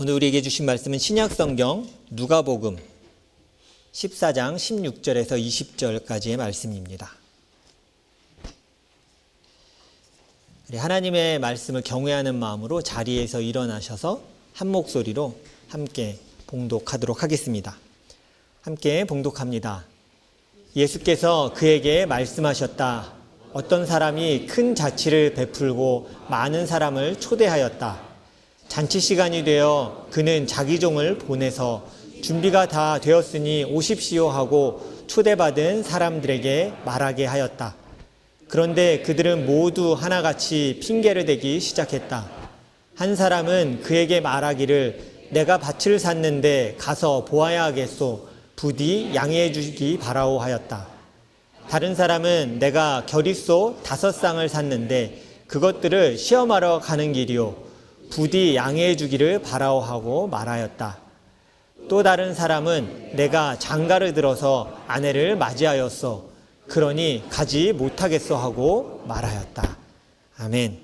오늘 우리에게 주신 말씀은 신약성경 누가복음 14장 16절에서 20절까지의 말씀입니다. 하나님의 말씀을 경외하는 마음으로 자리에서 일어나셔서 한 목소리로 함께 봉독하도록 하겠습니다. 함께 봉독합니다. 예수께서 그에게 말씀하셨다. 어떤 사람이 큰 자치를 베풀고 많은 사람을 초대하였다. 잔치 시간이 되어 그는 자기 종을 보내서 준비가 다 되었으니 오십시오 하고 초대받은 사람들에게 말하게 하였다. 그런데 그들은 모두 하나같이 핑계를 대기 시작했다. 한 사람은 그에게 말하기를 내가 밭을 샀는데 가서 보아야 하겠소. 부디 양해해 주기 바라오 하였다. 다른 사람은 내가 겨릿소 5쌍을 샀는데 그것들을 시험하러 가는 길이요. 부디 양해해 주기를 바라오 하고 말하였다. 또 다른 사람은 내가 장가를 들어서 아내를 맞이하였소. 그러니 가지 못하겠소 하고 말하였다. 아멘.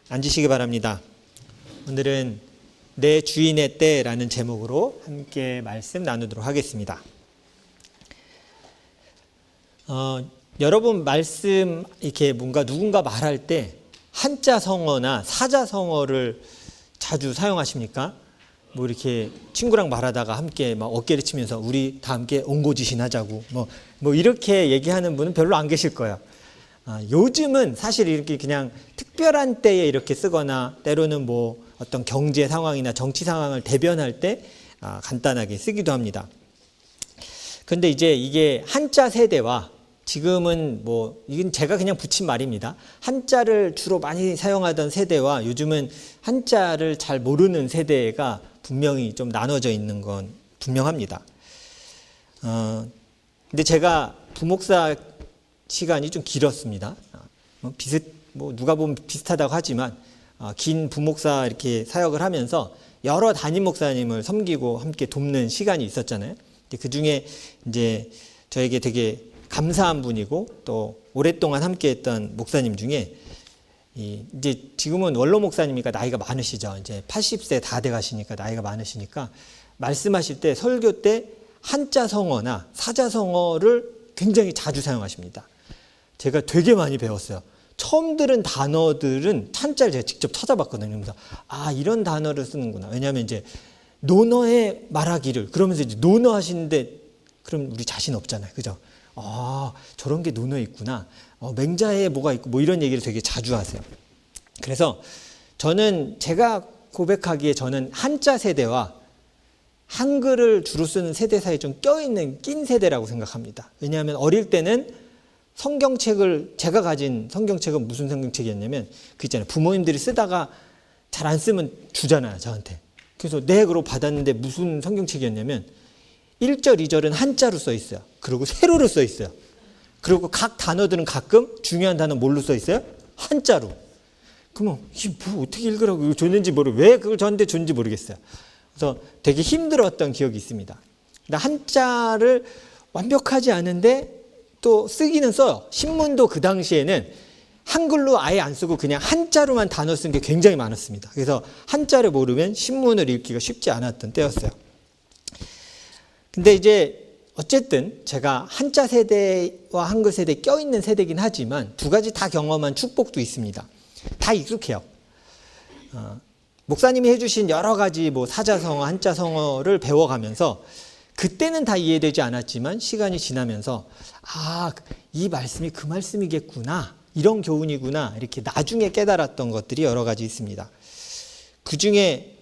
앉으시기 바랍니다. 오늘은 내 주인의 때라는 제목으로 함께 말씀 나누도록 하겠습니다. 여러분 말씀 이렇게 뭔가 누군가 말할 때 한자 성어나 사자 성어를 자주 사용하십니까? 뭐 이렇게 친구랑 말하다가 함께 막 어깨를 치면서 우리 다 함께 옹고지신하자고 뭐 이렇게 얘기하는 분은 별로 안 계실 거예요. 요즘은 사실 이렇게 그냥 특별한 때에 이렇게 쓰거나 때로는 뭐 어떤 경제 상황이나 정치 상황을 대변할 때 간단하게 쓰기도 합니다. 그런데 이제 이게 한자 세대와 지금은 뭐 이건 제가 그냥 붙인 말입니다. 한자를 주로 많이 사용하던 세대와 요즘은 한자를 잘 모르는 세대가 분명히 좀 나눠져 있는 건 분명합니다. 근데 제가 부목사 시간이 좀 길었습니다. 누가 보면 비슷하다고 하지만 긴 부목사 이렇게 사역을 하면서 여러 담임 목사님을 섬기고 함께 돕는 시간이 있었잖아요. 그 중에 이제 저에게 되게 감사한 분이고 또 오랫동안 함께했던 목사님 중에 이제 지금은 원로 목사님이니까 나이가 많으시죠. 이제 80세 다 돼가시니까 나이가 많으시니까 말씀하실 때 설교 때 한자 성어나 사자 성어를 굉장히 자주 사용하십니다. 제가 되게 많이 배웠어요. 처음 들은 단어들은 한자를 제가 직접 찾아봤거든요. 그래서 이런 단어를 쓰는구나. 왜냐하면 이제 논어에 말하기를 그러면서 이제 논어 하시는데 그럼 우리 자신 없잖아요. 그죠? 저런 게 논어에 있구나. 맹자에 뭐가 있고 뭐 이런 얘기를 되게 자주 하세요. 그래서 저는 제가 고백하기에 저는 한자 세대와 한글을 주로 쓰는 세대 사이에 좀 껴있는 낀 세대라고 생각합니다. 왜냐하면 어릴 때는 성경책을 제가 가진 성경책은 무슨 성경책이었냐면 그 있잖아요. 부모님들이 쓰다가 잘 안 쓰면 주잖아요. 저한테. 그래서 네 그러고 받았는데 무슨 성경책이었냐면 1절, 2절은 한자로 써 있어요. 그리고 세로로 써 있어요. 그리고 각 단어들은 가끔 중요한 단어 뭘로 써 있어요? 한자로. 그러면 이게 뭐 어떻게 읽으라고 줬는지 왜 그걸 저한테 줬는지 모르겠어요. 그래서 되게 힘들었던 기억이 있습니다. 근데 한자를 완벽하지 않은데 또 쓰기는 써요. 신문도 그 당시에는 한글로 아예 안 쓰고 그냥 한자로만 단어 쓴 게 굉장히 많았습니다. 그래서 한자를 모르면 신문을 읽기가 쉽지 않았던 때였어요. 근데 이제 어쨌든 제가 한자 세대와 한글 세대에 껴있는 세대이긴 하지만 두 가지 다 경험한 축복도 있습니다. 다 익숙해요. 목사님이 해주신 여러 가지 뭐 사자성어, 한자성어를 배워가면서 그때는 다 이해되지 않았지만 시간이 지나면서 이 말씀이 그 말씀이겠구나. 이런 교훈이구나. 이렇게 나중에 깨달았던 것들이 여러 가지 있습니다. 그 중에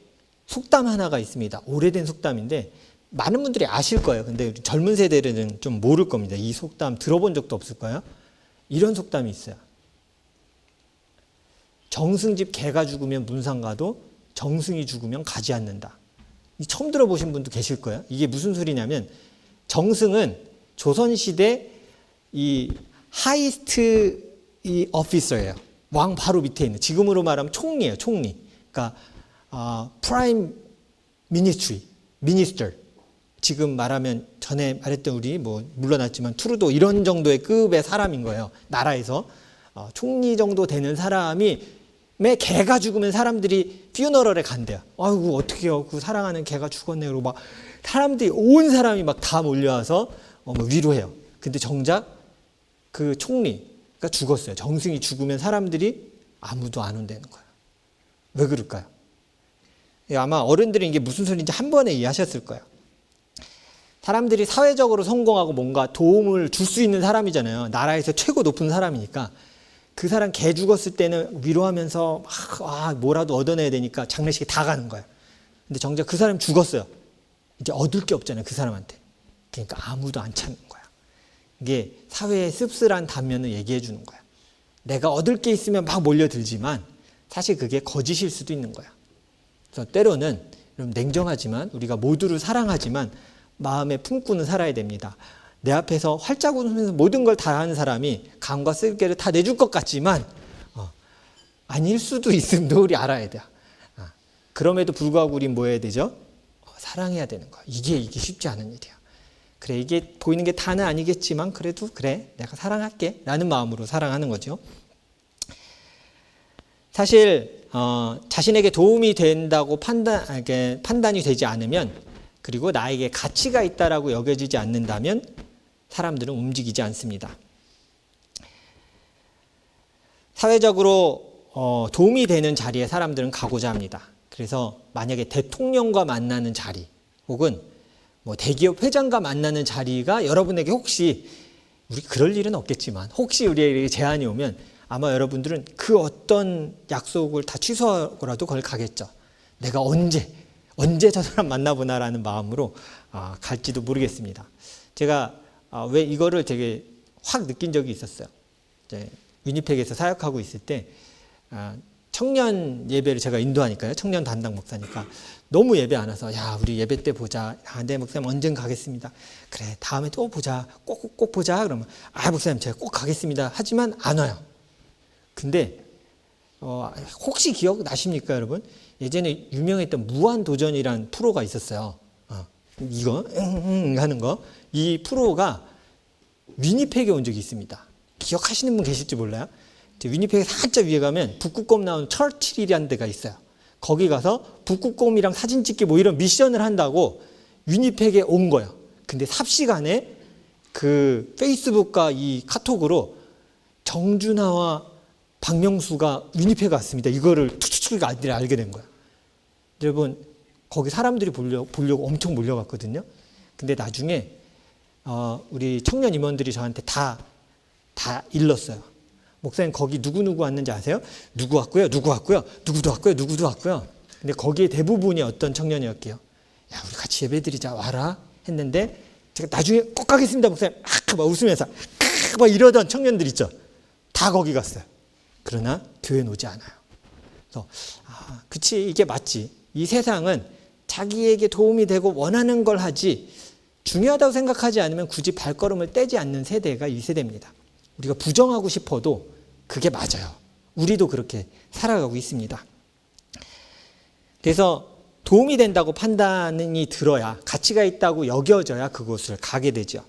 속담 하나가 있습니다. 오래된 속담인데 많은 분들이 아실 거예요. 근데 젊은 세대들은 좀 모를 겁니다. 이 속담 들어본 적도 없을 거예요. 이런 속담이 있어요. 정승집 개가 죽으면 문상 가도 정승이 죽으면 가지 않는다. 처음 들어보신 분도 계실 거예요. 이게 무슨 소리냐면 정승은 조선시대 이 하이스트 이 오피서예요. 왕 바로 밑에 있는. 지금으로 말하면 총리예요. 총리. 그러니까 프라임 미니스터. 지금 말하면 전에 말했던 우리 물러났지만 트루도 이런 정도의 급의 사람인 거예요. 나라에서 총리 정도 되는 사람이 개가 죽으면 사람들이 퓨너럴에 간대요. 아이고 어떡해요. 그 사랑하는 개가 죽었네. 그러고 막 사람들이 온 사람이 막 다 몰려와서 위로해요. 근데 정작 그 총리가 죽었어요. 정승이 죽으면 사람들이 아무도 안 온다는 거예요. 왜 그럴까요? 아마 어른들은 이게 무슨 소리인지 한 번에 이해하셨을 거예요. 사람들이 사회적으로 성공하고 뭔가 도움을 줄 수 있는 사람이잖아요. 나라에서 최고 높은 사람이니까 그 사람 개 죽었을 때는 위로하면서 뭐라도 얻어내야 되니까 장례식에 다 가는 거예요. 근데 정작 그 사람이 죽었어요. 이제 얻을 게 없잖아요. 그 사람한테. 그러니까 아무도 안 찾는 거야. 이게 사회의 씁쓸한 단면을 얘기해 주는 거야. 내가 얻을 게 있으면 막 몰려들지만 사실 그게 거짓일 수도 있는 거야. 그래서 때로는 여러분 냉정하지만 우리가 모두를 사랑하지만 마음에 품고는 살아야 됩니다. 내 앞에서 활짝 웃으면서 모든 걸 다 하는 사람이 감과 쓸개를 다 내줄 것 같지만 아닐 수도 있음도 우리 알아야 돼요. 그럼에도 불구하고 우린 뭐 해야 되죠? 사랑해야 되는 거야. 이게 쉽지 않은 일이야. 그래, 이게 보이는 게 다는 아니겠지만 그래도 그래, 내가 사랑할게 라는 마음으로 사랑하는 거죠. 사실 자신에게 도움이 된다고 판단이 되지 않으면, 그리고 나에게 가치가 있다라고 여겨지지 않는다면 사람들은 움직이지 않습니다. 사회적으로 도움이 되는 자리에 사람들은 가고자 합니다. 그래서 만약에 대통령과 만나는 자리, 혹은 뭐 대기업 회장과 만나는 자리가 여러분에게 혹시, 우리 그럴 일은 없겠지만 혹시 우리에게 제안이 오면 아마 여러분들은 그 어떤 약속을 다 취소하고라도 거기 가겠죠. 내가 언제 저 사람 만나보나라는 마음으로 갈지도 모르겠습니다. 제가 왜 이거를 되게 확 느낀 적이 있었어요. 이제 위니펙에서 사역하고 있을 때 청년 예배를 제가 인도하니까요. 청년 담당 목사니까 너무 예배 안 와서 우리 예배 때 보자. 네 목사님 언젠 가겠습니다. 그래 다음에 또 보자. 꼭 보자. 그러면 목사님 제가 꼭 가겠습니다. 하지만 안 와요. 근데 혹시 기억나십니까 여러분? 예전에 유명했던 무한도전이라는 프로가 있었어요. 이거 하는 거. 이 프로가 위니펙에 온 적이 있습니다. 기억하시는 분 계실지 몰라요. 위니펙에 살짝 위에 가면 북극곰 나오는 처칠이라는 데가 있어요. 거기 가서 북극곰이랑 사진 찍기 뭐 이런 미션을 한다고 위니펙에 온 거예요. 근데 삽시간에 그 페이스북과 이 카톡으로 정준하와 박명수가 위니펙에 왔습니다. 이거를 툭툭툭 아이들이 알게 된 거예요. 여러분 거기 사람들이 보려고 엄청 몰려갔거든요. 근데 나중에 우리 청년 임원들이 저한테 다 일렀어요. 목사님 거기 누구 왔는지 아세요? 누구 왔고요. 누구도 왔고요. 근데 거기에 대부분이 어떤 청년이었게요. 우리 같이 예배드리자 와라 했는데 제가 나중에 꼭 가겠습니다 목사님. 막 웃으면서 막 이러던 청년들 있죠. 다 거기 갔어요. 그러나 교회는 오지 않아요. 그래서 그치 이게 맞지. 이 세상은 자기에게 도움이 되고 원하는 걸 하지 중요하다고 생각하지 않으면 굳이 발걸음을 떼지 않는 세대가 이 세대입니다. 우리가 부정하고 싶어도 그게 맞아요. 우리도 그렇게 살아가고 있습니다. 그래서 도움이 된다고 판단이 들어야, 가치가 있다고 여겨져야 그곳을 가게 되죠.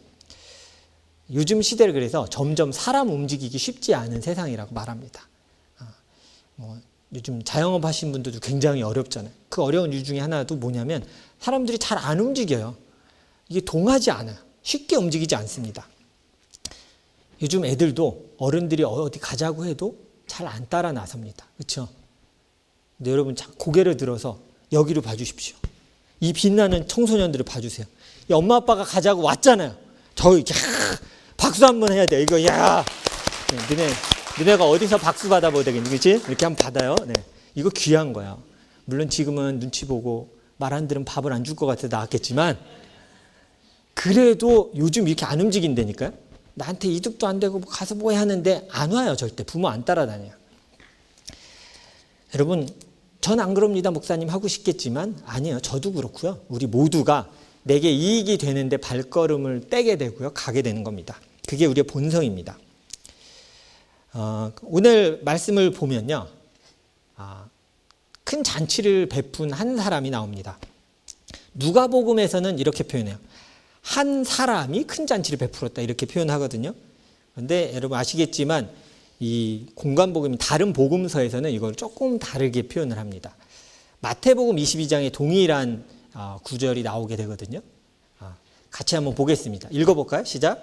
요즘 시대를 그래서 점점 사람 움직이기 쉽지 않은 세상이라고 말합니다. 요즘 자영업 하시는 분들도 굉장히 어렵잖아요. 그 어려운 이유 중에 하나도 뭐냐면 사람들이 잘 안 움직여요. 이게 동하지 않아요. 쉽게 움직이지 않습니다. 요즘 애들도 어른들이 어디 가자고 해도 잘 안 따라 나섭니다. 그렇죠? 근데 여러분 고개를 들어서 여기로 봐주십시오. 이 빛나는 청소년들을 봐주세요. 이 엄마 아빠가 가자고 왔잖아요. 박수 한번 해야 돼요. 이거 너네가 어디서 박수 받아봐야 되겠니? 그렇지? 이렇게 한번 받아요. 네. 이거 귀한 거야. 물론 지금은 눈치 보고 말 안 들으면 밥을 안 줄 것 같아서 나왔겠지만 그래도 요즘 이렇게 안 움직인다니까요. 나한테 이득도 안 되고 가서 뭐 해야 하는데 안 와요. 절대. 부모 안 따라다녀요. 여러분 전 안 그럽니다 목사님 하고 싶겠지만 아니에요. 저도 그렇고요. 우리 모두가 내게 이익이 되는데 발걸음을 떼게 되고요. 가게 되는 겁니다. 그게 우리의 본성입니다. 오늘 말씀을 보면요. 큰 잔치를 베푼 한 사람이 나옵니다. 누가복음에서는 이렇게 표현해요. 한 사람이 큰 잔치를 베풀었다 이렇게 표현하거든요. 그런데 여러분 아시겠지만 이 공관복음이 다른 복음서에서는 이걸 조금 다르게 표현을 합니다. 마태복음 22장에 동일한 구절이 나오게 되거든요. 같이 한번 보겠습니다. 읽어볼까요? 시작.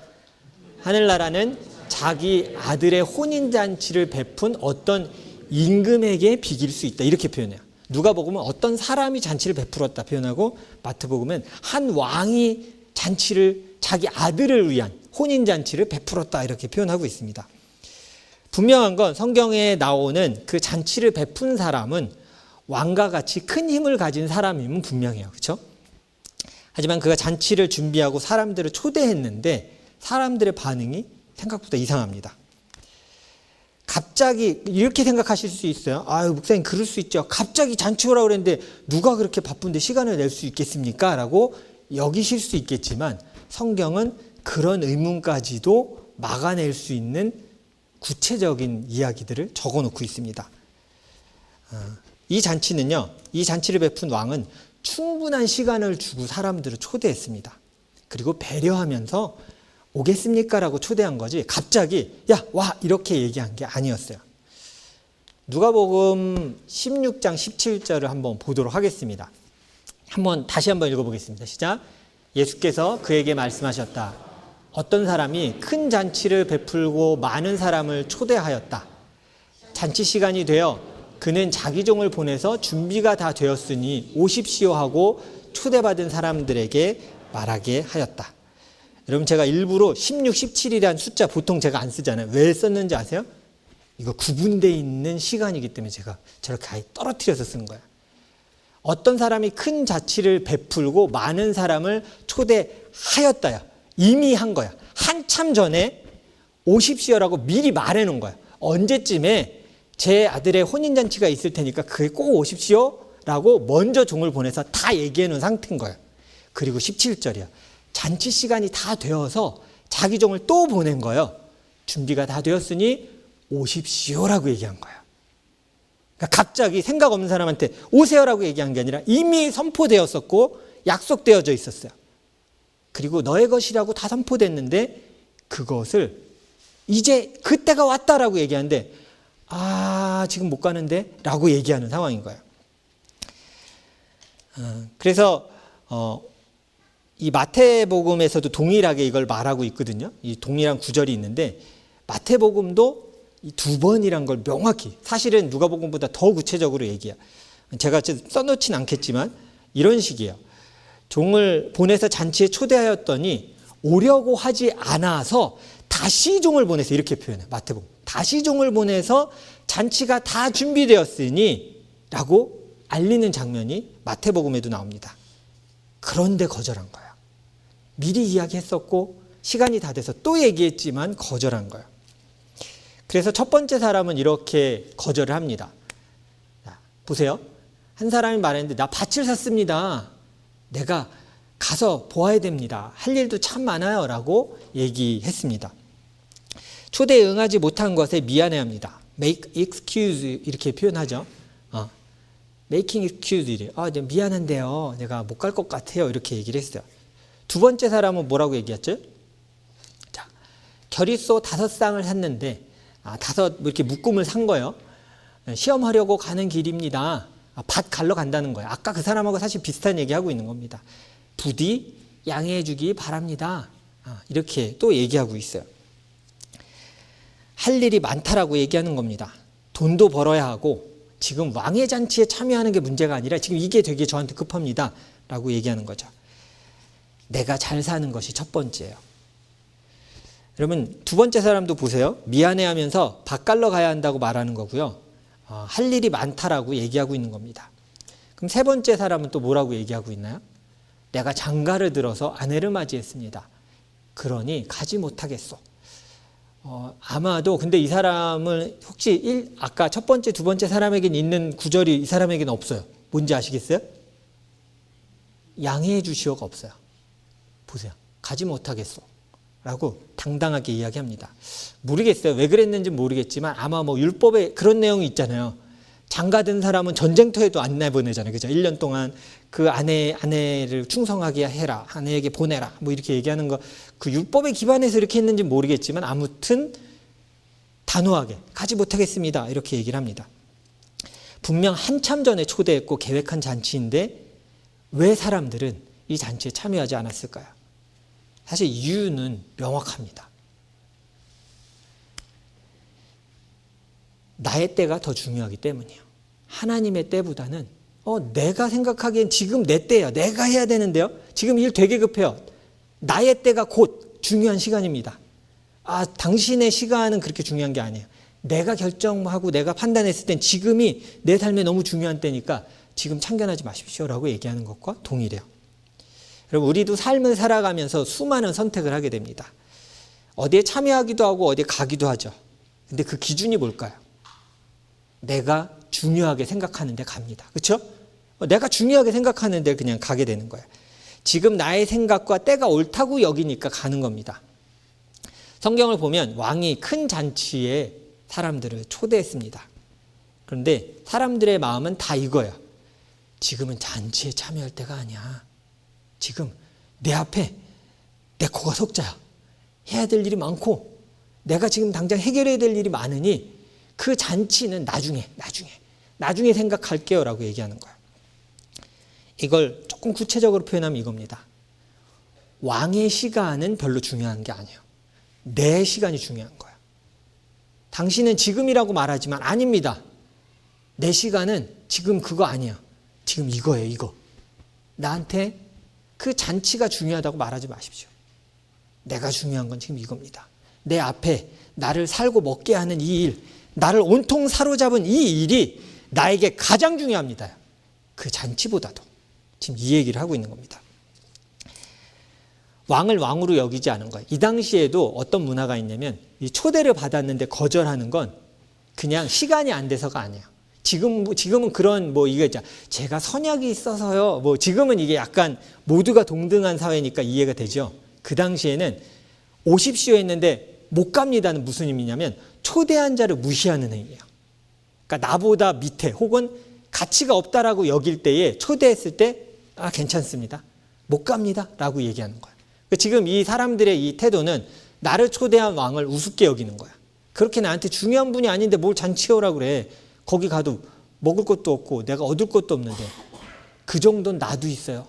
하늘나라는 자기 아들의 혼인잔치를 베푼 어떤 임금에게 비길 수 있다. 이렇게 표현해요. 누가복음은 어떤 사람이 잔치를 베풀었다 표현하고, 마태복음은 한 왕이 잔치를, 자기 아들을 위한 혼인잔치를 베풀었다 이렇게 표현하고 있습니다. 분명한 건 성경에 나오는 그 잔치를 베푼 사람은 왕과 같이 큰 힘을 가진 사람이면 분명해요. 그렇죠? 하지만 그가 잔치를 준비하고 사람들을 초대했는데 사람들의 반응이 생각보다 이상합니다. 갑자기 이렇게 생각하실 수 있어요. 아유, 목사님 그럴 수 있죠. 갑자기 잔치 오라고 그랬는데 누가 그렇게 바쁜데 시간을 낼 수 있겠습니까? 라고 여기실 수 있겠지만 성경은 그런 의문까지도 막아낼 수 있는 구체적인 이야기들을 적어놓고 있습니다. 이 잔치는요, 이 잔치를 베푼 왕은 충분한 시간을 주고 사람들을 초대했습니다. 그리고 배려하면서 오겠습니까? 라고 초대한 거지 갑자기 야, 와! 이렇게 얘기한 게 아니었어요. 누가복음 16장 17절을 한번 보도록 하겠습니다. 다시 한번 읽어보겠습니다. 시작. 예수께서 그에게 말씀하셨다. 어떤 사람이 큰 잔치를 베풀고 많은 사람을 초대하였다. 잔치 시간이 되어 그는 자기 종을 보내서 준비가 다 되었으니 오십시오 하고 초대받은 사람들에게 말하게 하였다. 여러분, 제가 일부러 16, 17이라는 숫자 보통 제가 안 쓰잖아요. 왜 썼는지 아세요? 이거 구분되어 있는 시간이기 때문에 제가 저렇게 아예 떨어뜨려서 쓴 거예요. 어떤 사람이 큰 잔치를 베풀고 많은 사람을 초대하였다요. 이미 한 거야. 한참 전에 오십시오라고 미리 말해놓은 거야. 언제쯤에 제 아들의 혼인잔치가 있을 테니까 그게 꼭 오십시오라고 먼저 종을 보내서 다 얘기해놓은 상태인 거예요. 그리고 17절이야. 잔치 시간이 다 되어서 자기 종을 또 보낸 거예요. 준비가 다 되었으니 오십시오라고 얘기한 거예요. 그러니까 갑자기 생각 없는 사람한테 오세요라고 얘기한 게 아니라 이미 선포되었었고 약속되어져 있었어요. 그리고 너의 것이라고 다 선포됐는데 그것을 이제 그때가 왔다라고 얘기하는데 지금 못 가는데 라고 얘기하는 상황인 거예요. 그래서 이 마태복음에서도 동일하게 이걸 말하고 있거든요. 이 동일한 구절이 있는데 마태복음도 이 두 번이란 걸 명확히, 사실은 누가복음보다 더 구체적으로 얘기해요. 제가 써놓진 않겠지만 이런 식이에요. 종을 보내서 잔치에 초대하였더니 오려고 하지 않아서 다시 종을 보내서, 이렇게 표현해요. 마태복음. 다시 종을 보내서 잔치가 다 준비되었으니 라고 알리는 장면이 마태복음에도 나옵니다. 그런데 거절한 거예요. 미리 이야기했었고 시간이 다 돼서 또 얘기했지만 거절한 거예요. 그래서 첫 번째 사람은 이렇게 거절을 합니다. 자, 보세요. 한 사람이 말했는데 나 밭을 샀습니다. 내가 가서 보아야 됩니다. 할 일도 참 많아요. 라고 얘기했습니다. 초대에 응하지 못한 것에 미안해합니다. make excuse 이렇게 표현하죠. making excuse 이래. 미안한데요. 내가 못 갈 것 같아요. 이렇게 얘기를 했어요. 두 번째 사람은 뭐라고 얘기했죠? 자, 결의소 5쌍을 샀는데 이렇게 묶음을 산 거예요. 시험하려고 가는 길입니다. 밭 갈러 간다는 거예요. 아까 그 사람하고 사실 비슷한 얘기하고 있는 겁니다. 부디 양해해 주기 바랍니다. 이렇게 또 얘기하고 있어요. 할 일이 많다라고 얘기하는 겁니다. 돈도 벌어야 하고 지금 왕의 잔치에 참여하는 게 문제가 아니라 지금 이게 되게 저한테 급합니다. 라고 얘기하는 거죠. 내가 잘 사는 것이 첫 번째예요. 여러분, 두 번째 사람도 보세요. 미안해하면서 밥 갈러 가야 한다고 말하는 거고요. 할 일이 많다라고 얘기하고 있는 겁니다. 그럼 세 번째 사람은 또 뭐라고 얘기하고 있나요? 내가 장가를 들어서 아내를 맞이했습니다. 그러니 가지 못하겠소. 아마도 근데 이 사람은 혹시 아까 첫 번째, 두 번째 사람에게는 있는 구절이 이 사람에게는 없어요. 뭔지 아시겠어요? 양해해 주시오가 없어요. 보세요. 가지 못하겠소. 라고 당당하게 이야기합니다. 모르겠어요. 왜 그랬는지 모르겠지만 아마 율법에 그런 내용이 있잖아요. 장가든 사람은 전쟁터에도 안 내보내잖아요. 그죠? 1년 동안 그 아내를 충성하게 해라. 아내에게 보내라. 이렇게 얘기하는 거. 그 율법에 기반해서 이렇게 했는지 모르겠지만 아무튼 단호하게 가지 못하겠습니다. 이렇게 얘기를 합니다. 분명 한참 전에 초대했고 계획한 잔치인데 왜 사람들은 이 잔치에 참여하지 않았을까요? 사실 이유는 명확합니다. 나의 때가 더 중요하기 때문이에요. 하나님의 때보다는 내가 생각하기엔 지금 내 때예요. 내가 해야 되는데요. 지금 일 되게 급해요. 나의 때가 곧 중요한 시간입니다. 당신의 시간은 그렇게 중요한 게 아니에요. 내가 결정하고 내가 판단했을 땐 지금이 내 삶에 너무 중요한 때니까 지금 참견하지 마십시오라고 얘기하는 것과 동일해요. 여러분, 우리도 삶을 살아가면서 수많은 선택을 하게 됩니다. 어디에 참여하기도 하고 어디에 가기도 하죠. 근데 그 기준이 뭘까요? 내가 중요하게 생각하는 데 갑니다. 그렇죠? 내가 중요하게 생각하는 데 그냥 가게 되는 거예요. 지금 나의 생각과 때가 옳다고 여기니까 가는 겁니다. 성경을 보면 왕이 큰 잔치에 사람들을 초대했습니다. 그런데 사람들의 마음은 다 이거예요. 지금은 잔치에 참여할 때가 아니야. 지금 내 앞에 내 코가 석자야. 해야 될 일이 많고 내가 지금 당장 해결해야 될 일이 많으니 그 잔치는 나중에 생각할게요 라고 얘기하는 거예요. 이걸 조금 구체적으로 표현하면 이겁니다. 왕의 시간은 별로 중요한 게 아니에요. 내 시간이 중요한 거예요. 당신은 지금이라고 말하지만 아닙니다. 내 시간은 지금 그거 아니에요. 지금 이거예요, 이거. 나한테 그 잔치가 중요하다고 말하지 마십시오. 내가 중요한 건 지금 이겁니다. 내 앞에 나를 살고 먹게 하는 이 일, 나를 온통 사로잡은 이 일이 나에게 가장 중요합니다. 그 잔치보다도. 지금 이 얘기를 하고 있는 겁니다. 왕을 왕으로 여기지 않은 거예요. 이 당시에도 어떤 문화가 있냐면 이 초대를 받았는데 거절하는 건 그냥 시간이 안 돼서가 아니에요. 지금은 그런 이게 제가 선약이 있어서요. 지금은 이게 약간 모두가 동등한 사회니까 이해가 되죠. 그 당시에는 오십시오 했는데 못 갑니다는 무슨 의미냐면 초대한 자를 무시하는 의미예요. 그러니까 나보다 밑에 혹은 가치가 없다라고 여길 때에 초대했을 때 괜찮습니다. 못 갑니다. 라고 얘기하는 거예요. 그러니까 지금 이 사람들의 이 태도는 나를 초대한 왕을 우습게 여기는 거야. 그렇게 나한테 중요한 분이 아닌데 뭘 잔치하라고 그래. 거기 가도 먹을 것도 없고 내가 얻을 것도 없는데 그 정도는 나도 있어요.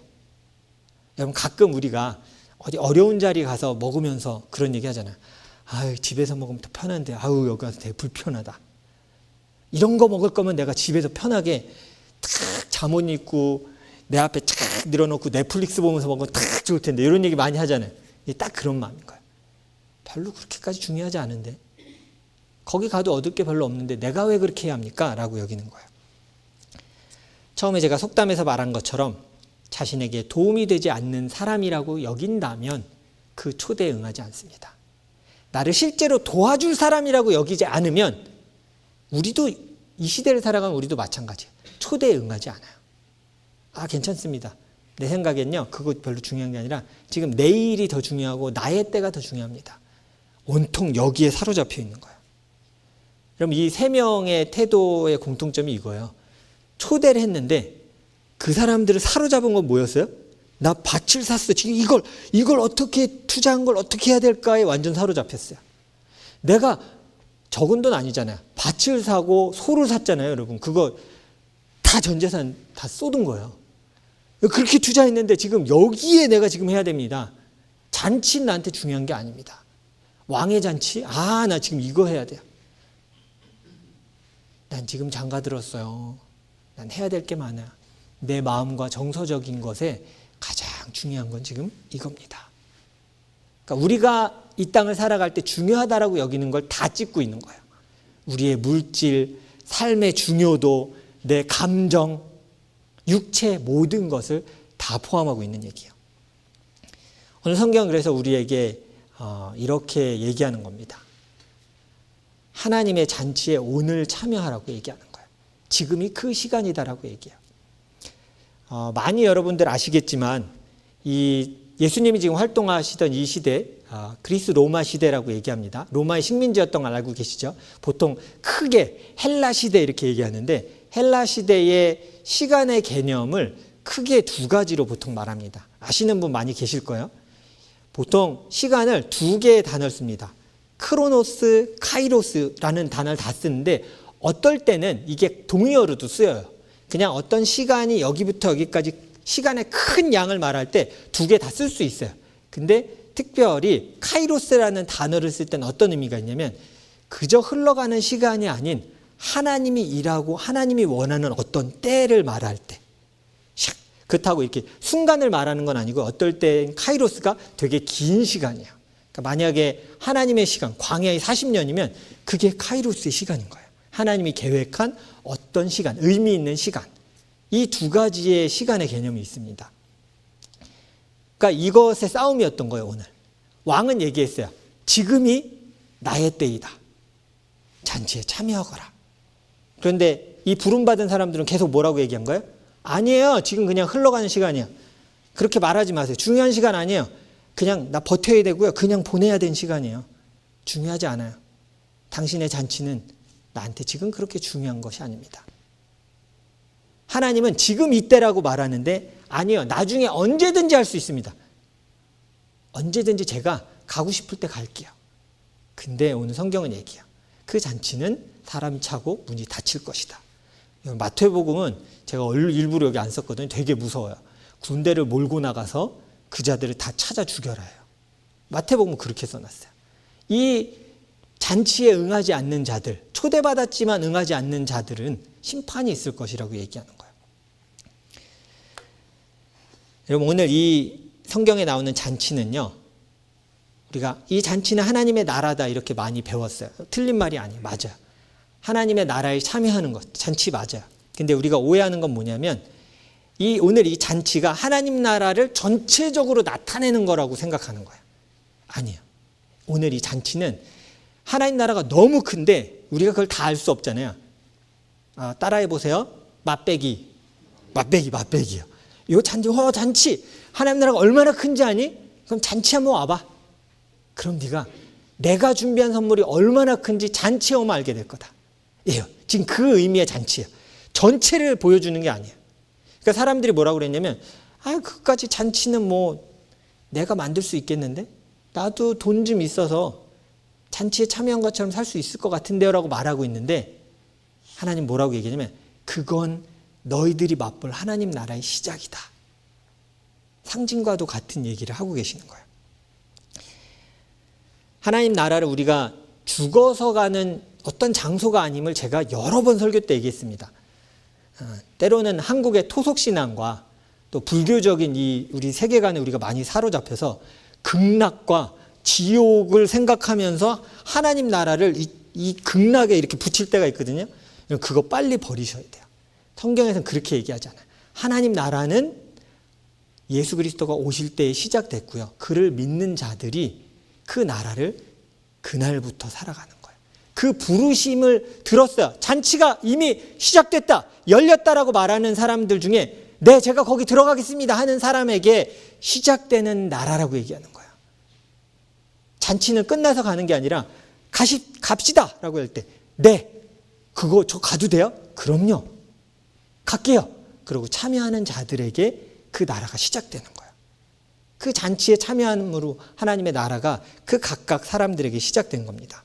여러분, 가끔 우리가 어디 어려운 자리 가서 먹으면서 그런 얘기 하잖아요. 집에서 먹으면 더 편한데 여기 가서 되게 불편하다. 이런 거 먹을 거면 내가 집에서 편하게 탁 잠옷 입고 내 앞에 탁 늘어놓고 넷플릭스 보면서 먹으면 탁 좋을 텐데 이런 얘기 많이 하잖아요. 이게 딱 그런 마음인 거예요. 별로 그렇게까지 중요하지 않은데 거기 가도 얻을 게 별로 없는데 내가 왜 그렇게 해야 합니까? 라고 여기는 거예요. 처음에 제가 속담에서 말한 것처럼 자신에게 도움이 되지 않는 사람이라고 여긴다면 그 초대에 응하지 않습니다. 나를 실제로 도와줄 사람이라고 여기지 않으면 우리도 이 시대를 살아가는 우리도 마찬가지예요. 초대에 응하지 않아요. 괜찮습니다. 내 생각엔요, 그거 별로 중요한 게 아니라 지금 내일이 더 중요하고 나의 때가 더 중요합니다. 온통 여기에 사로잡혀 있는 거예요. 그럼 이 세 명의 태도의 공통점이 이거예요. 초대를 했는데 그 사람들을 사로잡은 건 뭐였어요? 나 밭을 샀어. 지금 이걸 어떻게 투자한 걸 어떻게 해야 될까에 완전 사로잡혔어요. 내가 적은 돈 아니잖아요. 밭을 사고 소를 샀잖아요, 여러분. 그거 다 전 재산 다 쏟은 거예요. 그렇게 투자했는데 지금 여기에 내가 지금 해야 됩니다. 잔치는 나한테 중요한 게 아닙니다. 왕의 잔치? 나 지금 이거 해야 돼요. 난 지금 장가 들었어요. 난 해야 될 게 많아요. 내 마음과 정서적인 것에 가장 중요한 건 지금 이겁니다. 그러니까 우리가 이 땅을 살아갈 때 중요하다라고 여기는 걸 다 찝고 있는 거예요. 우리의 물질, 삶의 중요도, 내 감정, 육체 모든 것을 다 포함하고 있는 얘기예요. 오늘 성경은 그래서 우리에게 이렇게 얘기하는 겁니다. 하나님의 잔치에 오늘 참여하라고 얘기하는 거예요. 지금이 그 시간이다라고 얘기해요. 많이 여러분들 아시겠지만 이 예수님이 지금 활동하시던 이 시대, 그리스 로마 시대라고 얘기합니다. 로마의 식민지였던 걸 알고 계시죠? 보통 크게 헬라 시대 이렇게 얘기하는데 헬라 시대의 시간의 개념을 크게 두 가지로 보통 말합니다. 아시는 분 많이 계실 거예요. 보통 시간을 두 개의 단어를 씁니다. 크로노스, 카이로스라는 단어를 다 쓰는데 어떨 때는 이게 동의어로도 쓰여요. 그냥 어떤 시간이 여기부터 여기까지 시간의 큰 양을 말할 때 두 개 다 쓸 수 있어요. 근데 특별히 카이로스라는 단어를 쓸 때는 어떤 의미가 있냐면 그저 흘러가는 시간이 아닌 하나님이 일하고 하나님이 원하는 어떤 때를 말할 때, 그렇다고 이렇게 순간을 말하는 건 아니고 어떨 땐 카이로스가 되게 긴 시간이에요. 그러니까 만약에 하나님의 시간, 광야의 40년이면 그게 카이로스의 시간인 거예요. 하나님이 계획한 어떤 시간, 의미 있는 시간. 이 두 가지의 시간의 개념이 있습니다. 그러니까 이것의 싸움이었던 거예요, 오늘. 왕은 얘기했어요. 지금이 나의 때이다. 잔치에 참여하거라. 그런데 이 부름받은 사람들은 계속 뭐라고 얘기한 거예요? 아니에요. 지금 그냥 흘러가는 시간이에요. 그렇게 말하지 마세요. 중요한 시간 아니에요. 그냥 나 버텨야 되고요. 그냥 보내야 되는 시간이에요. 중요하지 않아요. 당신의 잔치는 나한테 지금 그렇게 중요한 것이 아닙니다. 하나님은 지금 이때라고 말하는데 아니요. 나중에 언제든지 할 수 있습니다. 언제든지 제가 가고 싶을 때 갈게요. 근데 오늘 성경은 얘기해요. 그 잔치는 사람이 차고 문이 닫힐 것이다. 마태복음은 제가 일부러 여기 안 썼거든요. 되게 무서워요. 군대를 몰고 나가서 그 자들을 다 찾아 죽여라 해요. 마태복음은 그렇게 써놨어요. 이 잔치에 응하지 않는 자들, 초대받았지만 응하지 않는 자들은 심판이 있을 것이라고 얘기하는 거예요. 여러분, 오늘 이 성경에 나오는 잔치는요, 우리가 이 잔치는 하나님의 나라다 이렇게 많이 배웠어요. 틀린 말이 아니에요. 맞아요. 하나님의 나라에 참여하는 것, 잔치 맞아요. 근데 우리가 오해하는 건 뭐냐면 오늘 이 잔치가 하나님 나라를 전체적으로 나타내는 거라고 생각하는 거예요. 아니에요. 오늘 이 잔치는 하나님 나라가 너무 큰데 우리가 그걸 다 알 수 없잖아요. 따라해 보세요. 맛배기요. 이 잔치. 하나님 나라가 얼마나 큰지 아니? 그럼 잔치 한번 와봐. 그럼 네가 내가 준비한 선물이 얼마나 큰지 잔치에 오면 알게 될 거다. 예요. 지금 그 의미의 잔치예요. 전체를 보여주는 게 아니에요. 그러니까 사람들이 뭐라고 그랬냐면 그까지 잔치는 뭐 내가 만들 수 있겠는데? 나도 돈 좀 있어서 잔치에 참여한 것처럼 살 수 있을 것 같은데요 라고 말하고 있는데 하나님 뭐라고 얘기하냐면 그건 너희들이 맛볼 하나님 나라의 시작이다. 상징과도 같은 얘기를 하고 계시는 거예요. 하나님 나라를 우리가 죽어서 가는 어떤 장소가 아님을 제가 여러 번 설교 때 얘기했습니다. 때로는 한국의 토속신앙과 또 불교적인 우리 세계관에 우리가 많이 사로잡혀서 극락과 지옥을 생각하면서 하나님 나라를 이 극락에 이렇게 붙일 때가 있거든요. 그거 빨리 버리셔야 돼요. 성경에서는 그렇게 얘기하잖아요. 하나님 나라는 예수 그리스도가 오실 때에 시작됐고요. 그를 믿는 자들이 그 나라를 그날부터 살아가는 거예요. 그 부르심을 들었어요. 잔치가 이미 시작됐다, 열렸다라고 말하는 사람들 중에 네, 제가 거기 들어가겠습니다 하는 사람에게 시작되는 나라라고 얘기하는 거예요. 잔치는 끝나서 가는 게 아니라 갑시다 라고 할 때 네, 그거 저 가도 돼요? 그럼요. 갈게요. 그리고 참여하는 자들에게 그 나라가 시작되는 거예요. 그 잔치에 참여함으로 하나님의 나라가 그 각각 사람들에게 시작된 겁니다.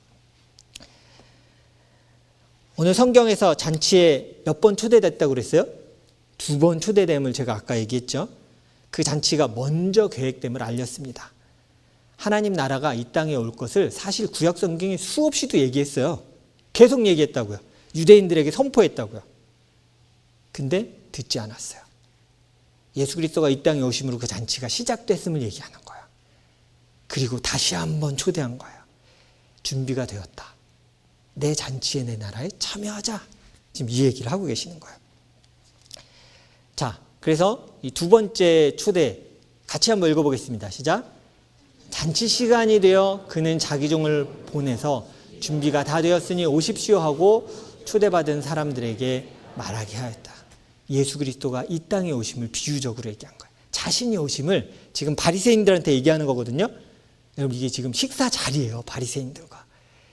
오늘 성경에서 잔치에 몇 번 초대됐다고 그랬어요? 2번 초대됨을 제가 아까 얘기했죠. 그 잔치가 먼저 계획됨을 알렸습니다. 하나님 나라가 이 땅에 올 것을 사실 구약 성경이 수없이도 얘기했어요. 계속 얘기했다고요. 유대인들에게 선포했다고요. 근데 듣지 않았어요. 예수 그리스도가 이 땅에 오심으로 그 잔치가 시작됐음을 얘기하는 거예요. 그리고 다시 한번 초대한 거예요. 준비가 되었다. 내 잔치에 내 나라에 참여하자. 지금 이 얘기를 하고 계시는 거예요. 자, 그래서 이 2번째 초대 같이 한번 읽어보겠습니다. 시작. 잔치 시간이 되어 그는 자기 종을 보내서 준비가 다 되었으니 오십시오 하고 초대받은 사람들에게 말하게 하였다. 예수 그리스도가 이 땅에 오심을 비유적으로 얘기한 거예요. 자신이 오심을 지금 바리새인들한테 얘기하는 거거든요. 여러분, 이게 지금 식사 자리예요. 바리새인들과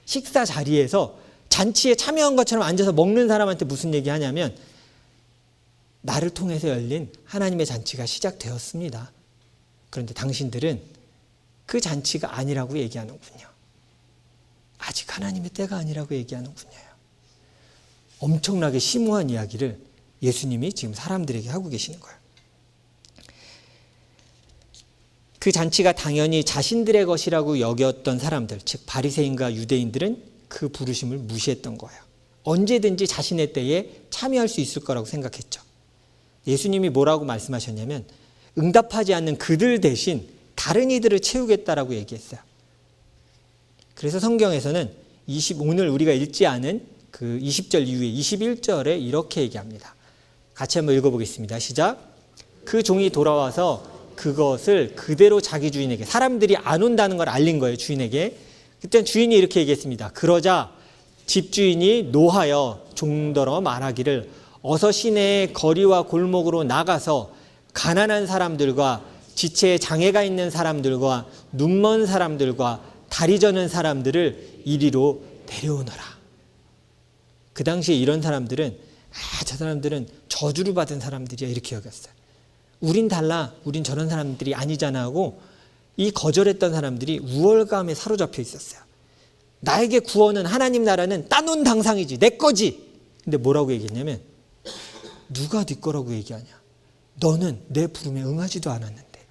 식사 자리에서 잔치에 참여한 것처럼 앉아서 먹는 사람한테 무슨 얘기하냐면 나를 통해서 열린 하나님의 잔치가 시작되었습니다. 그런데 당신들은 그 잔치가 아니라고 얘기하는군요. 아직 하나님의 때가 아니라고 얘기하는군요. 엄청나게 심오한 이야기를 예수님이 지금 사람들에게 하고 계시는 거예요. 그 잔치가 당연히 자신들의 것이라고 여겼던 사람들, 즉 바리새인과 유대인들은 그 부르심을 무시했던 거예요. 언제든지 자신의 때에 참여할 수 있을 거라고 생각했죠. 예수님이 뭐라고 말씀하셨냐면 응답하지 않는 그들 대신 다른 이들을 채우겠다라고 얘기했어요. 그래서 성경에서는 오늘 우리가 읽지 않은 그 20절 이후에 21절에 이렇게 얘기합니다. 같이 한번 읽어보겠습니다. 시작. 그 종이 돌아와서 그것을 그대로 자기 주인에게, 사람들이 안 온다는 걸 알린 거예요, 주인에게. 그때 주인이 이렇게 얘기했습니다. 그러자 집주인이 노하여 종더러 말하기를 어서 시내의 거리와 골목으로 나가서 가난한 사람들과 지체에 장애가 있는 사람들과 눈먼 사람들과 다리 저는 사람들을 이리로 데려오너라. 그 당시에 이런 사람들은 저 사람들은 저주를 받은 사람들이야 이렇게 여겼어요. 우린 달라, 우린 저런 사람들이 아니잖아 하고 이 거절했던 사람들이 우월감에 사로잡혀 있었어요. 나에게 구원은, 하나님 나라는 따놓은 당상이지, 내 거지. 근데 뭐라고 얘기했냐면 누가 네 거라고 얘기하냐. 너는 내 부름에 응하지도 않았는데,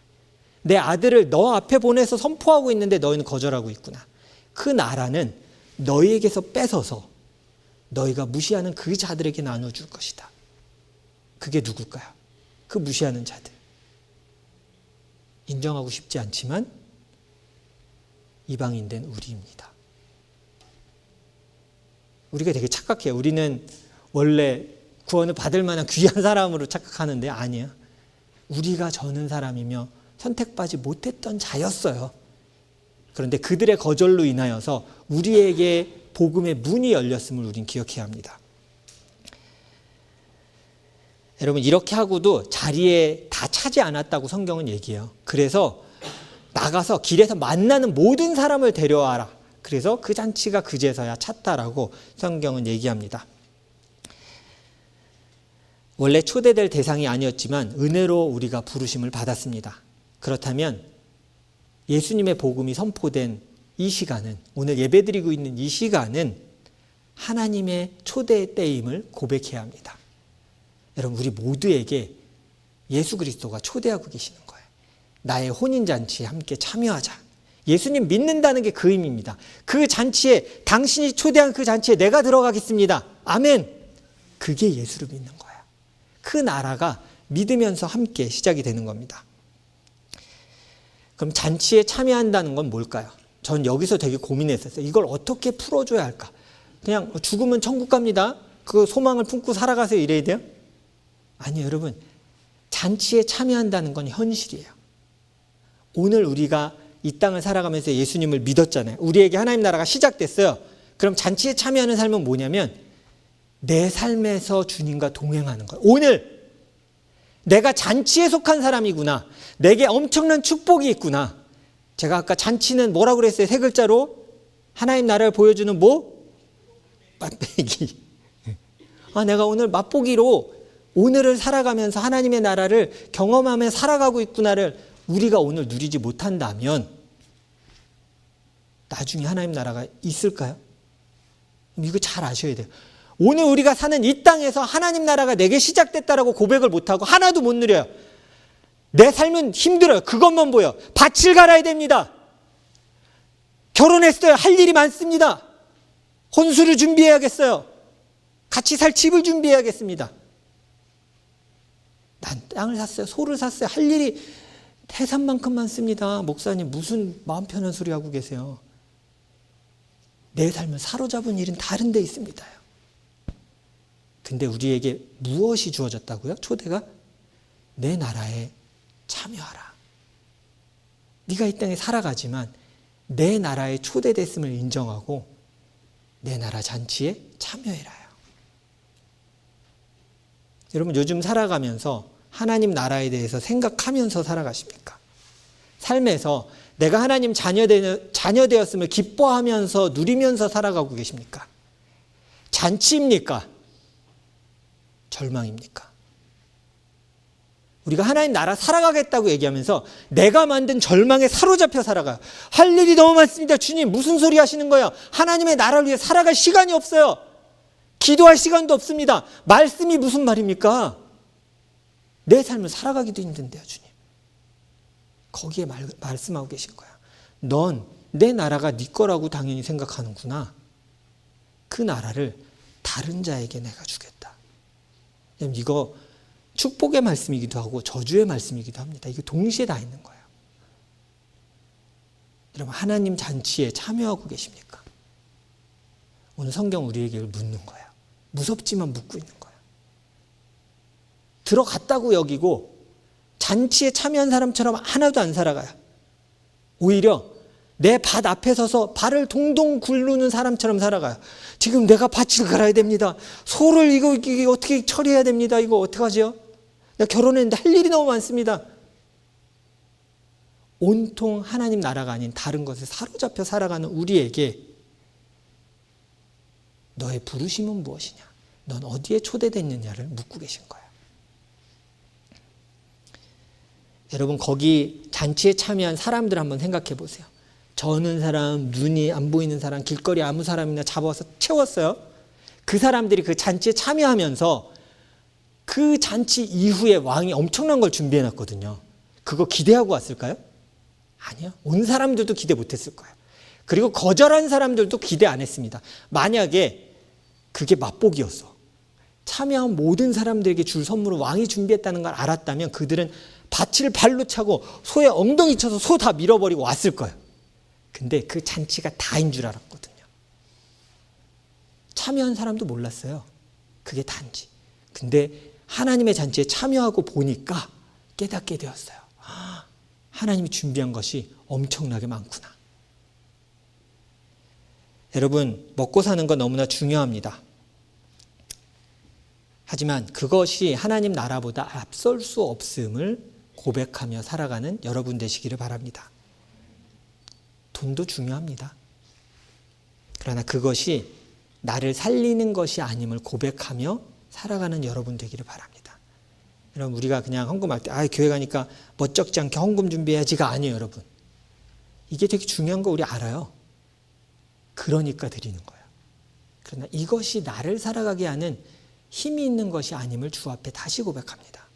내 아들을 너 앞에 보내서 선포하고 있는데 너희는 거절하고 있구나. 그 나라는 너희에게서 뺏어서 너희가 무시하는 그 자들에게 나눠줄 것이다. 그게 누굴까요? 그 무시하는 자들. 인정하고 싶지 않지만 이방인된 우리입니다. 우리가 되게 착각해요. 우리는 원래 구원을 받을 만한 귀한 사람으로 착각하는데 아니야. 우리가 저는 사람이며 선택받지 못했던 자였어요. 그런데 그들의 거절로 인하여서 우리에게 복음의 문이 열렸음을 우린 기억해야 합니다. 여러분, 이렇게 하고도 자리에 다 차지 않았다고 성경은 얘기해요. 그래서 나가서 길에서 만나는 모든 사람을 데려와라. 그래서 그 잔치가 그제서야 찼다라고 성경은 얘기합니다. 원래 초대될 대상이 아니었지만 은혜로 우리가 부르심을 받았습니다. 그렇다면 예수님의 복음이 선포된 이 시간은, 오늘 예배드리고 있는 이 시간은 하나님의 초대의 때임을 고백해야 합니다. 여러분, 우리 모두에게 예수 그리스도가 초대하고 계시는 거예요. 나의 혼인잔치에 함께 참여하자. 예수님 믿는다는 게 그 의미입니다. 그 잔치에, 당신이 초대한 그 잔치에 내가 들어가겠습니다. 아멘. 그게 예수를 믿는 거야. 그 나라가 믿으면서 함께 시작이 되는 겁니다. 그럼 잔치에 참여한다는 건 뭘까요? 전 여기서 되게 고민했었어요. 이걸 어떻게 풀어줘야 할까? 그냥 죽으면 천국 갑니다. 그 소망을 품고 살아가세요 이래야 돼요? 아니요, 여러분. 잔치에 참여한다는 건 현실이에요. 오늘 우리가 이 땅을 살아가면서 예수님을 믿었잖아요. 우리에게 하나님 나라가 시작됐어요. 그럼 잔치에 참여하는 삶은 뭐냐면 내 삶에서 주님과 동행하는 거예요. 오늘 내가 잔치에 속한 사람이구나. 내게 엄청난 축복이 있구나. 제가 아까 잔치는 뭐라고 그랬어요? 세 글자로 하나님 나라를 보여주는 뭐? 맛배기. 내가 오늘 맛보기로 오늘을 살아가면서 하나님의 나라를 경험하며 살아가고 있구나를 우리가 오늘 누리지 못한다면 나중에 하나님 나라가 있을까요? 이거 잘 아셔야 돼요. 오늘 우리가 사는 이 땅에서 하나님 나라가 내게 시작됐다라고 고백을 못하고 하나도 못 누려요. 내 삶은 힘들어요. 그것만 보여. 밭을 갈아야 됩니다. 결혼했어요. 할 일이 많습니다. 혼수를 준비해야겠어요. 같이 살 집을 준비해야겠습니다. 난 땅을 샀어요. 소를 샀어요. 할 일이 태산만큼 많습니다. 목사님 무슨 마음 편한 소리 하고 계세요. 내 삶을 사로잡은 일은 다른 데 있습니다요. 근데 우리에게 무엇이 주어졌다고요? 초대가? 내 나라에 참여하라. 네가 이 땅에 살아가지만 내 나라에 초대됐음을 인정하고 내 나라 잔치에 참여해라요. 여러분, 요즘 살아가면서 하나님 나라에 대해서 생각하면서 살아가십니까? 삶에서 내가 하나님 자녀 되었음을 기뻐하면서 누리면서 살아가고 계십니까? 잔치입니까? 절망입니까? 우리가 하나님 나라 살아가겠다고 얘기하면서 내가 만든 절망에 사로잡혀 살아가요. 할 일이 너무 많습니다. 주님, 무슨 소리 하시는 거예요? 하나님의 나라를 위해 살아갈 시간이 없어요. 기도할 시간도 없습니다. 말씀이 무슨 말입니까? 내 삶을 살아가기도 힘든데요, 주님. 거기에 말씀하고 계신 거야. 넌 내 나라가 네 거라고 당연히 생각하는구나. 그 나라를 다른 자에게 내가 주겠다. 이거 축복의 말씀이기도 하고 저주의 말씀이기도 합니다. 이게 동시에 다 있는 거예요. 여러분, 하나님 잔치에 참여하고 계십니까? 오늘 성경 우리에게 묻는 거예요. 무섭지만 묻고 있는 거예요. 들어갔다고 여기고 잔치에 참여한 사람처럼 하나도 안 살아가요. 오히려 내 밭 앞에 서서 발을 동동 굴르는 사람처럼 살아가요. 지금 내가 밭을 갈아야 됩니다. 소를 이거 어떻게 처리해야 됩니다. 이거 어떡하죠? 내가 결혼했는데 할 일이 너무 많습니다. 온통 하나님 나라가 아닌 다른 것에 사로잡혀 살아가는 우리에게 너의 부르심은 무엇이냐? 넌 어디에 초대됐느냐를 묻고 계신 거예요. 여러분, 거기 잔치에 참여한 사람들 한번 생각해 보세요. 저는 사람, 눈이 안 보이는 사람, 길거리 아무 사람이나 잡아서 채웠어요. 그 사람들이 그 잔치에 참여하면서 그 잔치 이후에 왕이 엄청난 걸 준비해 놨거든요. 그거 기대하고 왔을까요? 아니요. 온 사람들도 기대 못했을 거예요. 그리고 거절한 사람들도 기대 안 했습니다. 만약에 그게 맛보기였어. 참여한 모든 사람들에게 줄 선물을 왕이 준비했다는 걸 알았다면 그들은 밭을 발로 차고 소의 엉덩이 쳐서 소 다 밀어버리고 왔을 거예요. 근데 그 잔치가 다인 줄 알았거든요. 참여한 사람도 몰랐어요. 그게 단지. 근데 하나님의 잔치에 참여하고 보니까 깨닫게 되었어요. 하나님이 준비한 것이 엄청나게 많구나. 여러분, 먹고 사는 건 너무나 중요합니다. 하지만 그것이 하나님 나라보다 앞설 수 없음을 고백하며 살아가는 여러분 되시기를 바랍니다. 돈도 중요합니다. 그러나 그것이 나를 살리는 것이 아님을 고백하며 살아가는 여러분 되기를 바랍니다. 여러분, 우리가 그냥 헌금할 때 교회 가니까 멋쩍지 않게 헌금 준비해야지가 아니에요, 여러분. 이게 되게 중요한 거 우리 알아요. 그러니까 드리는 거예요. 그러나 이것이 나를 살아가게 하는 힘이 있는 것이 아님을 주 앞에 다시 고백합니다.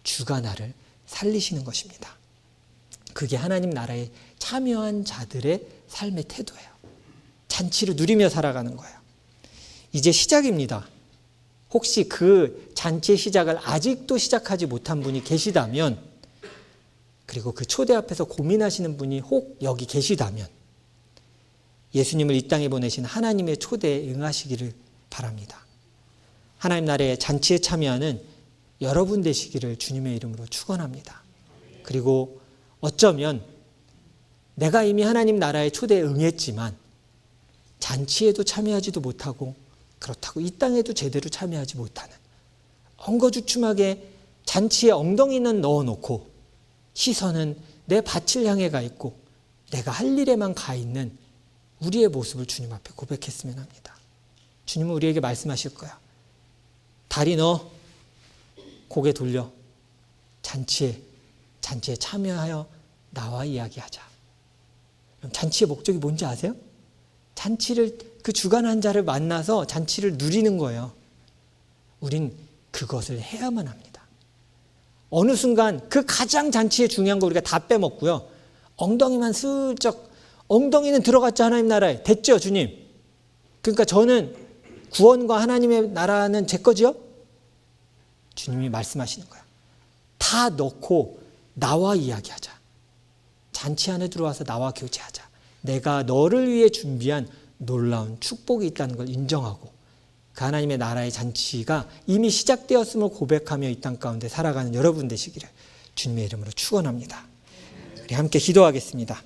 주가 나를 살리시는 것입니다. 그게 하나님 나라에 참여한 자들의 삶의 태도예요. 잔치를 누리며 살아가는 거예요. 이제 시작입니다. 혹시 그 잔치의 시작을 아직도 시작하지 못한 분이 계시다면, 그리고 그 초대 앞에서 고민하시는 분이 혹 여기 계시다면 예수님을 이 땅에 보내신 하나님의 초대에 응하시기를 바랍니다. 하나님 나라의 잔치에 참여하는 여러분 되시기를 주님의 이름으로 축원합니다. 그리고 어쩌면 내가 이미 하나님 나라의 초대에 응했지만 잔치에도 참여하지도 못하고 그렇다고 이 땅에도 제대로 참여하지 못하는, 엉거주춤하게 잔치에 엉덩이는 넣어놓고 시선은 내 밭을 향해 가 있고 내가 할 일에만 가 있는 우리의 모습을 주님 앞에 고백했으면 합니다. 주님은 우리에게 말씀하실 거야. 다리 넣어, 고개 돌려, 잔치에 참여하여 나와 이야기하자. 잔치의 목적이 뭔지 아세요? 잔치를, 그 주관한 자를 만나서 잔치를 누리는 거예요. 우린 그것을 해야만 합니다. 어느 순간 그 가장 잔치에 중요한 거 우리가 다 빼먹고요. 엉덩이만 슬쩍, 엉덩이는 들어갔죠, 하나님 나라에. 됐죠, 주님? 그러니까 저는 구원과 하나님의 나라는 제 거지요? 주님이 말씀하시는 거야. 다 넣고 나와 이야기하자. 잔치 안에 들어와서 나와 교제하자. 내가 너를 위해 준비한 놀라운 축복이 있다는 걸 인정하고 그 하나님의 나라의 잔치가 이미 시작되었음을 고백하며 이 땅 가운데 살아가는 여러분 되시기를 주님의 이름으로 축원합니다. 우리 함께 기도하겠습니다.